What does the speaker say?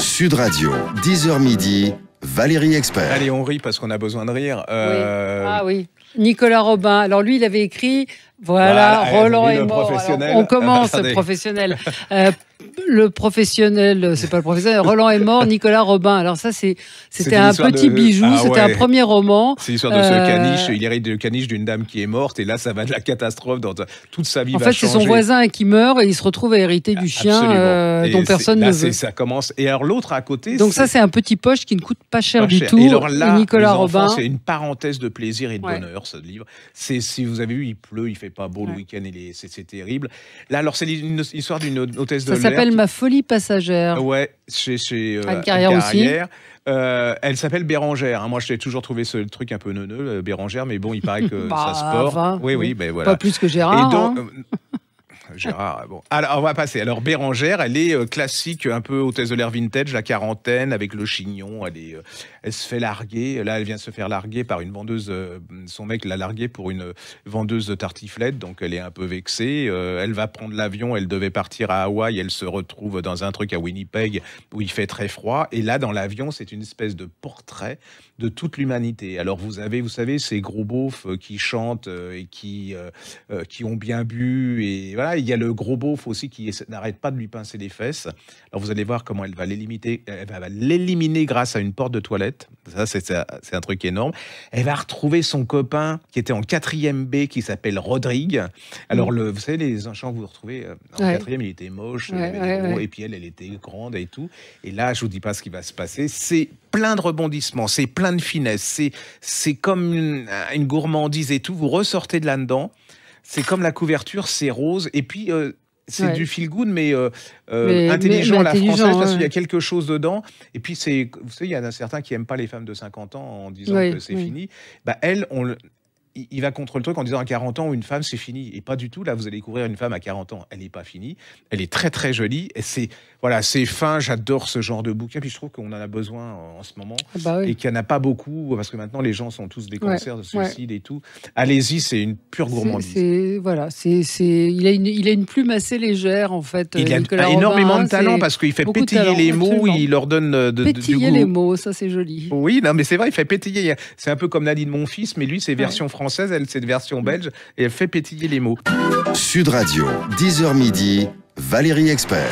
Sud Radio, 10h midi, Valérie Expert. Allez, on rit parce qu'on a besoin de rire. Oui. Ah oui. Nicolas Robin. Alors lui, il avait écrit, voilà Roland est mort. Alors, on commence, professionnel. Le professionnel, c'est pas le professionnel. Roland est mort, Nicolas Robin. Alors ça, c'était un petit bijou, c'était un premier roman. C'est l'histoire de ce caniche. Il hérite le caniche d'une dame qui est morte et là, ça va de la catastrophe dans toute sa vie. En fait, c'est son voisin qui meurt et il se retrouve à hériter du chien dont personne ne veut. Ça commence. Et alors l'autre à côté. Donc ça, c'est un petit poche qui ne coûte pas cher du tout. Et alors là, Nicolas Robin, c'est une parenthèse de plaisir et de bonheur, ce livre. Si vous avez vu, il pleut, il fait pas beau le week-end, c'est terrible. Là, alors c'est une histoire d'une hôtesse de l'air. Ça s'appelle Ma folie passagère. Ouais, chez Anne Carrière aussi. Elle s'appelle Bérangère. Moi, je t'ai toujours trouvé ce truc un peu neuneux, Bérangère, mais bon, il paraît que ça se porte. Oui, ben voilà. Pas plus que Gérard. Et donc, Gérard, bon. Alors, on va passer. Alors, Bérangère, elle est classique, un peu hôtesse de l'air vintage, la quarantaine, avec le chignon. Elle se fait larguer. Là, elle vient de se faire larguer par une vendeuse. Son mec l'a larguée pour une vendeuse de tartiflettes, donc elle est un peu vexée. Elle va prendre l'avion. Elle devait partir à Hawaï. Elle se retrouve dans un truc à Winnipeg où il fait très froid. Et là, dans l'avion, c'est une espèce de portrait de toute l'humanité. Alors, vous savez, ces gros beaufs qui chantent et qui ont bien bu. Et voilà, il y a le gros beauf aussi qui n'arrête pas de lui pincer les fesses. Alors, vous allez voir comment elle va l'éliminer grâce à une porte de toilette. Ça, c'est un truc énorme. Elle va retrouver son copain qui était en 4e B, qui s'appelle Rodrigue. Alors, vous savez, les enchants que vous retrouvez en 4e, il était moche, et puis elle était grande et tout. Et là, je vous dis pas ce qui va se passer. C'est plein de rebondissements, c'est plein de finesse, c'est comme une gourmandise et tout. Vous ressortez de là-dedans. C'est comme la couverture, c'est rose. Et puis, c'est du feel good, mais intelligent à la française, parce qu'il y a quelque chose dedans. Et puis, vous savez, il y en a certains qui n'aiment pas les femmes de 50 ans en disant que c'est fini. Bah, il va contre le truc en disant à 40 ans, une femme, c'est fini. Et pas du tout. Là, vous allez découvrir une femme à 40 ans. Elle n'est pas finie. Elle est très, très jolie. Et c'est fin. J'adore ce genre de bouquin. Puis je trouve qu'on en a besoin en ce moment. Et qu'il n'y en a pas beaucoup. Parce que maintenant, les gens sont tous des cancers de suicide et tout. Allez-y, c'est une pure gourmandise. Il a une plume assez légère, en fait. Il a énormément de talent parce qu'il fait pétiller les mots. Il leur donne pétiller les mots, ça, c'est joli. Oui, non, mais c'est vrai, il fait pétiller. C'est un peu comme Nadine Monfils, mais lui, c'est version française. Elle, c'est une version belge et elle fait pétiller les mots. Sud Radio, 10h midi, Valérie Expert.